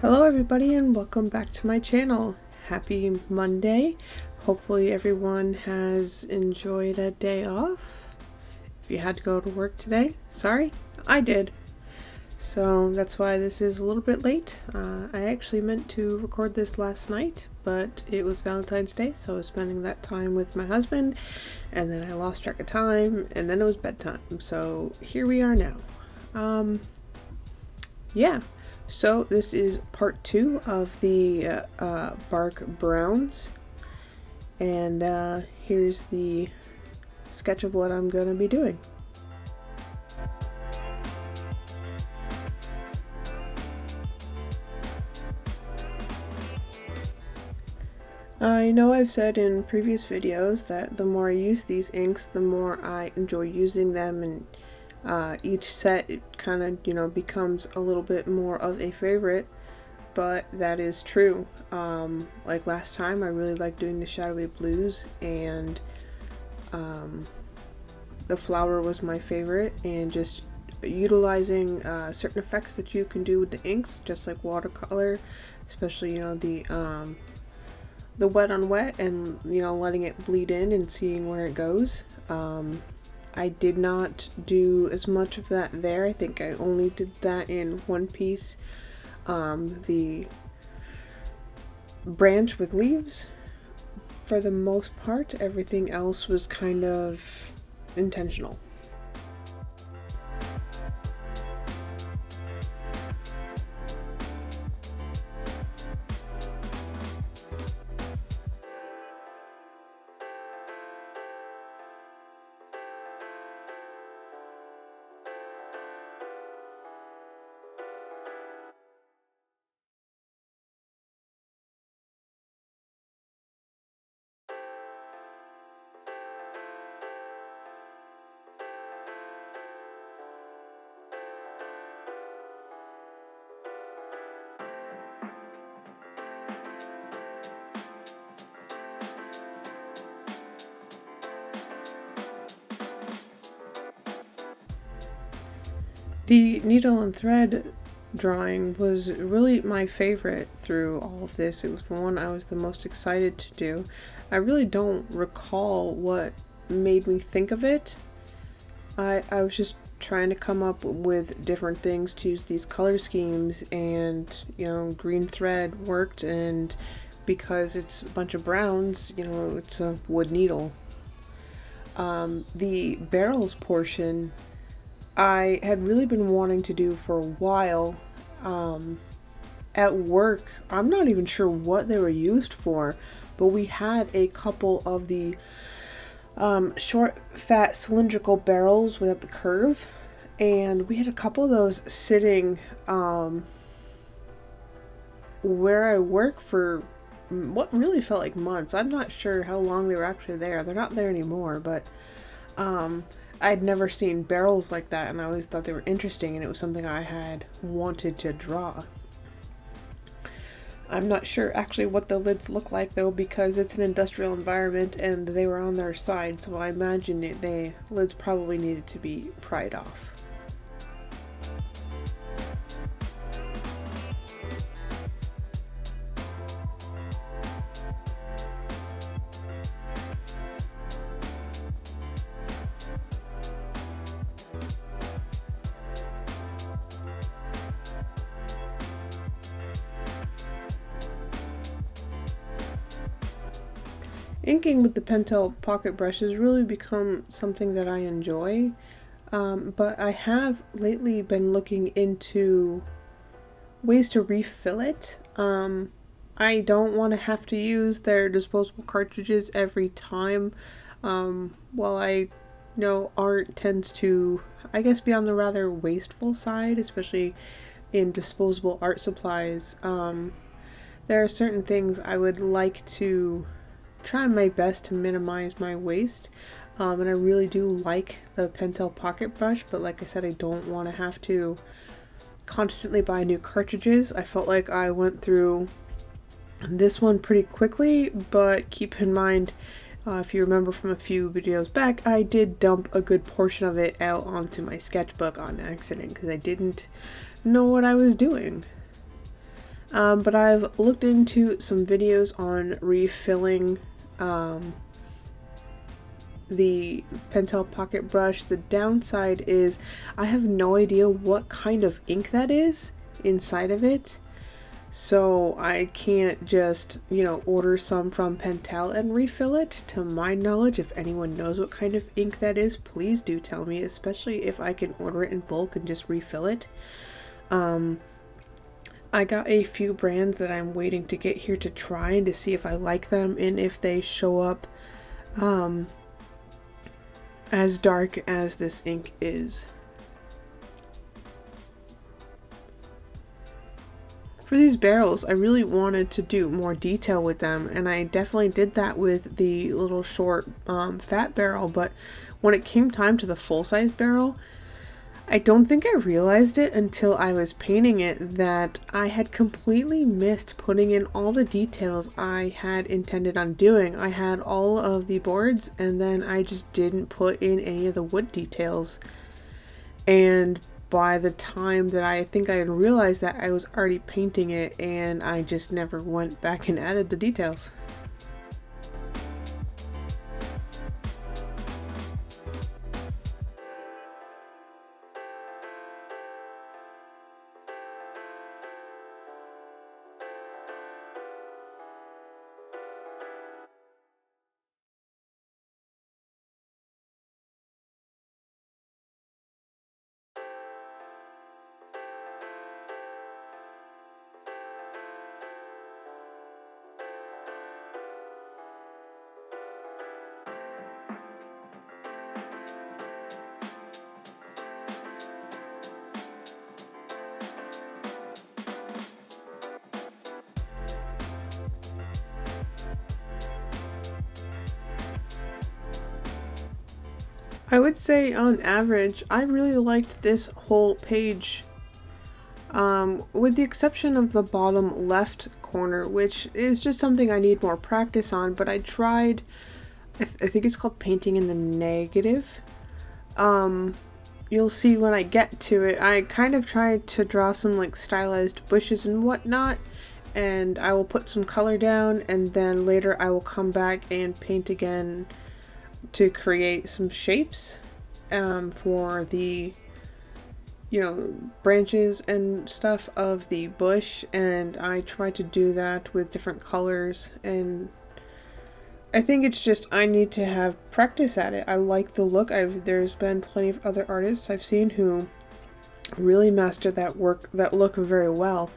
Hello everybody and welcome back to my channel. Happy Monday. Hopefully everyone has enjoyed a day off. If you had to go to work today, sorry, I did. So that's why this is a little bit late. I actually meant to record this last night, but it was Valentine's Day, so I was spending that time with my husband, and then I lost track of time, and then it was bedtime. So here we are now. Yeah. So this is part 2 of the bark browns, and here's the sketch of what I'm going to be doing. I know I've said in previous videos that the more I use these inks, the more I enjoy using them, and each set it kind of becomes a little bit more of a favorite, but that is true. Like last time I really liked doing the shadowy blues, and the flower was my favorite, and just utilizing certain effects that you can do with the inks, just like watercolor, especially the wet on wet, and letting it bleed in and seeing where it goes. I did not do as much of that there. I think I only did that in one piece. The branch with leaves, for the most part. Everything else was kind of intentional. The needle and thread drawing was really my favorite through all of this. It was the one I was the most excited to do. I really don't recall what made me think of it. I was just trying to come up with different things to use these color schemes, and green thread worked, and because it's a bunch of browns, it's a wood needle. The barrels portion I had really been wanting to do for a while. At work, I'm not even sure what they were used for, but we had a couple of the short, fat, cylindrical barrels without the curve, and we had a couple of those sitting where I work for what really felt like months. I'm not sure how long they were actually there. They're not there anymore, but I'd never seen barrels like that, and I always thought they were interesting, and it was something I had wanted to draw. I'm not sure actually what the lids look like though, because it's an industrial environment and they were on their side, so I imagine the lids probably needed to be pried off. Inking with the Pentel pocket brush has really become something that I enjoy, but I have lately been looking into ways to refill it. I don't want to have to use their disposable cartridges every time. While I know art tends to, I guess, be on the rather wasteful side, especially in disposable art supplies, there are certain things I would like to try my best to minimize my waste, and I really do like the Pentel pocket brush, but like I said, I don't want to have to constantly buy new cartridges. I felt like I went through this one pretty quickly, but keep in mind, if you remember from a few videos back, I did dump a good portion of it out onto my sketchbook on accident because I didn't know what I was doing. But I've looked into some videos on refilling the Pentel pocket brush. The downside is I have no idea what kind of ink that is inside of it. So I can't just, order some from Pentel and refill it. To my knowledge, if anyone knows what kind of ink that is, please do tell me, especially if I can order it in bulk and just refill it. I got a few brands that I'm waiting to get here to try and to see if I like them and if they show up as dark as this ink is. For these barrels, I really wanted to do more detail with them, and I definitely did that with the little short fat barrel, but when it came time to the full-size barrel, I don't think I realized it until I was painting it that I had completely missed putting in all the details I had intended on doing. I had all of the boards and then I just didn't put in any of the wood details. And by the time that I think I had realized that, I was already painting it and I just never went back and added the details. I would say on average, I really liked this whole page, with the exception of the bottom left corner, which is just something I need more practice on, but I tried, I think it's called painting in the negative. You'll see when I get to it, I kind of tried to draw some like stylized bushes and whatnot, and I will put some color down, and then later I will come back and paint again to create some shapes for the branches and stuff of the bush, and I try to do that with different colors, and I think it's just I need to have practice at it. I like the look. There's been plenty of other artists I've seen who really master that look very well,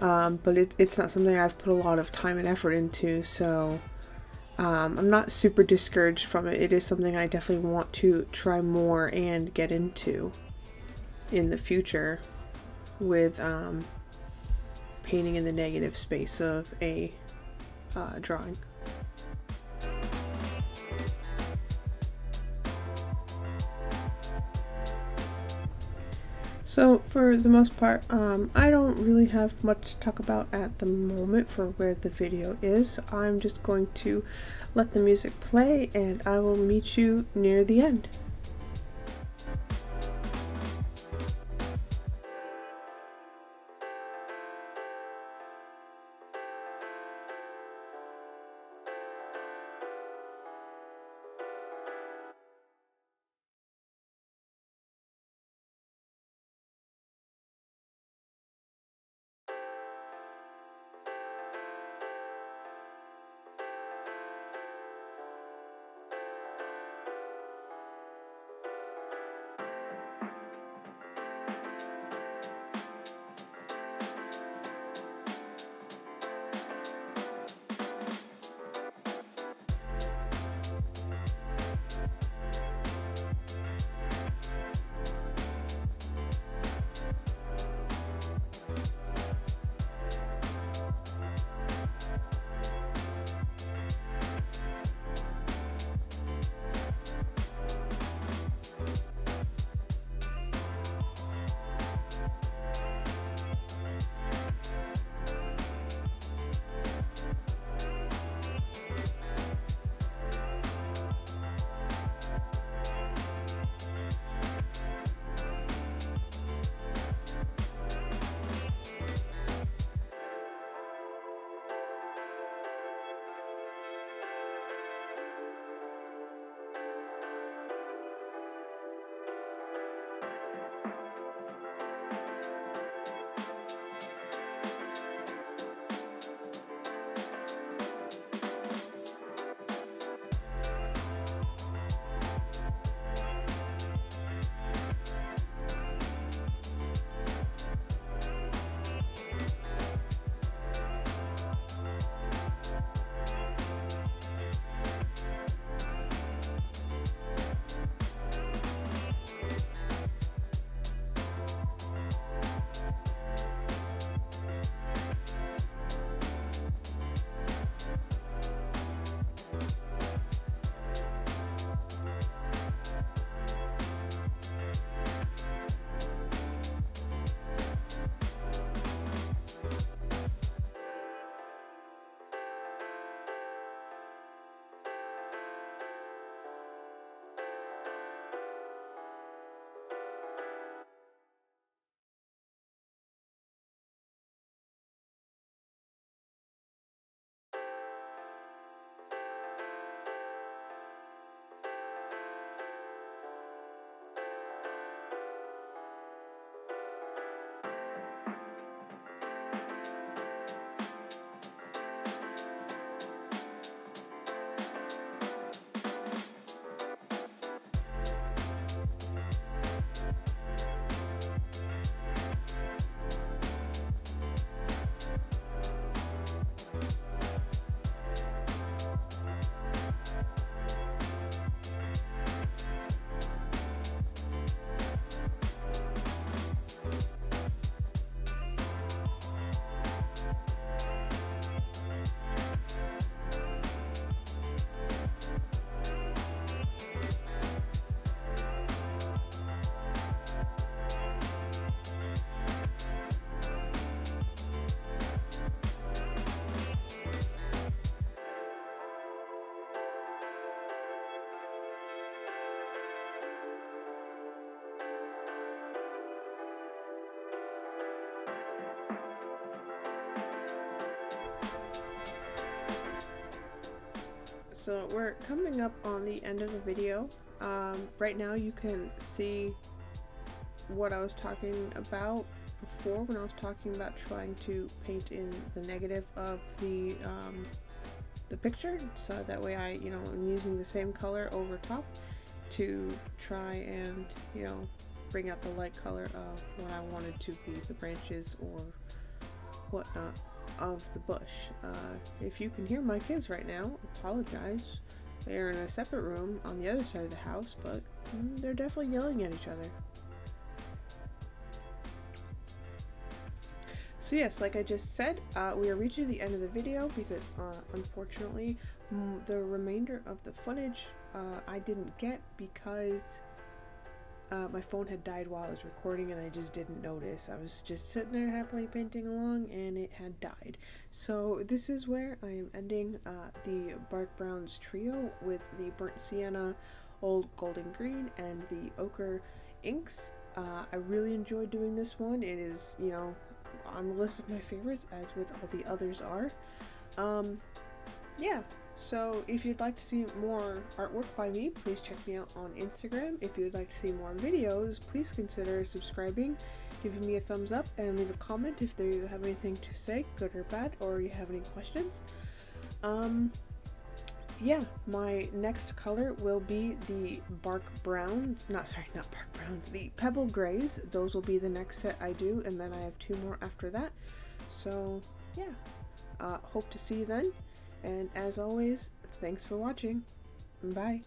but it's not something I've put a lot of time and effort into, so I'm not super discouraged from it. It is something I definitely want to try more and get into in the future with painting in the negative space of a drawing. So for the most part, I don't really have much to talk about at the moment for where the video is. I'm just going to let the music play and I will meet you near the end. So we're coming up on the end of the video. Right now you can see what I was talking about before when I was talking about trying to paint in the negative of the picture, so that way I'm using the same color over top to try and bring out the light color of what I wanted to be the branches or whatnot of the bush. If you can hear my kids right now, apologize. They are in a separate room on the other side of the house, but they're definitely yelling at each other. So yes, like I just said, we are reaching the end of the video because unfortunately the remainder of the footage I didn't get because my phone had died while I was recording and I just didn't notice. I was just sitting there happily painting along and it had died. So this is where I am ending the Bark Browns trio with the Burnt Sienna, Old Golden Green, and the Ochre inks. I really enjoyed doing this one. It is, on the list of my favorites, as with all the others are. Yeah, so if you'd like to see more artwork by me, please check me out on Instagram. If you'd like to see more videos, please consider subscribing, giving me a thumbs up, and leave a comment if you have anything to say, good or bad, or you have any questions. Yeah, my next color will be the Bark Browns, not Bark Browns, the Pebble Grays. Those will be the next set I do, and then I have 2 more after that. So yeah, hope to see you then, and as always, thanks for watching. Bye.